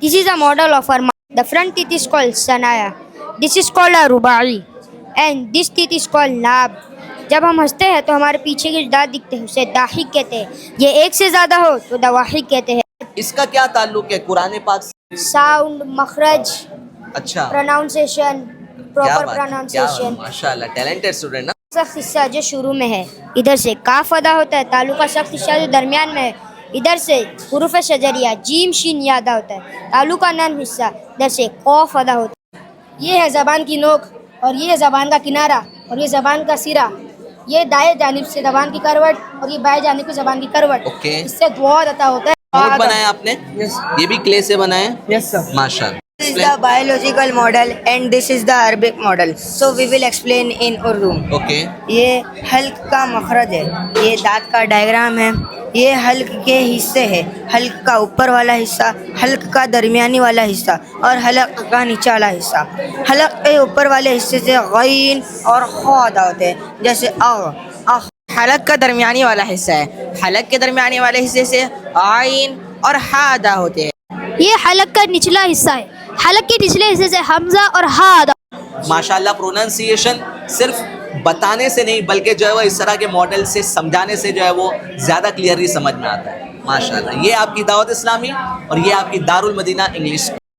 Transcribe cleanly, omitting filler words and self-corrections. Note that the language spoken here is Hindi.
This is a model of our mouth. The front teeth is called sanaya. This is called a rubai. And this teeth is called lab. जब हम हंसते हैं तो हमारे पीछे के दांत दिखते हैं, उसे दाहिक कहते हैं। ये एक से ज्यादा हो तो दवाहिक कहते हैं। इसका क्या ताल्लुक है कुरान पाक से? साउंड, मखरज, अच्छा, प्रोनाउंसिएशन, क्या प्रॉपर बात, प्रोनाउंसिएशन। माशाल्लाह, टैलेंटेड स्टूडेंट ना। सख्त हिस्सा जो शुरू में है, इधर से काफ अदा होता है। तालु का सख्त हिस्सा जो दरमियान में है, इधर से हुरूफ शजरिया जीम शीन यादा होता है। तालु का नर्म हिस्सा इधर से कौफ अदा होता है। ये है ज़बान की नोक, और ये है ज़बान का किनारा, और ये ज़बान का सिरा। ये दाएं जानिब से ज़बान की करवट, और ये बाएं जानिब की ज़बान की करवट। ओके। इससे दुआ अता होता है। नोट बनाया आपने? ये भी क्ले से बनाया? Yes, sir. माशाल्लाह। This is the biological model and this is the Arabic model. So we will explain in Urdu. Okay, ये हल्क का मखरज है, ये दांत का डायग्राम है, ये हल्क के हिस्से है। हल्क का ऊपर वाला हिस्सा, हल्क का दरमियानी वाला हिस्सा और हल्क का नीचे वाला हिस्सा। हल्क के ऊपर वाले हिस्से से गैन और ख अदा होते हैं, जैसे अ। हलक का दरमियानी वाला हिस्सा है, हलक के दरमियानी वाले हिस्से से आइन और हा अदा होते हैं। ये हलक का निचला हिस्सा है। हलक के निचले हिस्से से हमजा और हा अदा। माशाल्लाह। प्रोनाउंसिएशन सिर्फ बताने से नहीं बल्कि जो है वो इस तरह के मॉडल से समझाने से जो है वो ज़्यादा क्लियरली समझ में आता है। माशाल्लाह। ये आपकी दावत इस्लामी और ये आपकी दारुल मदीना इंग्लिश।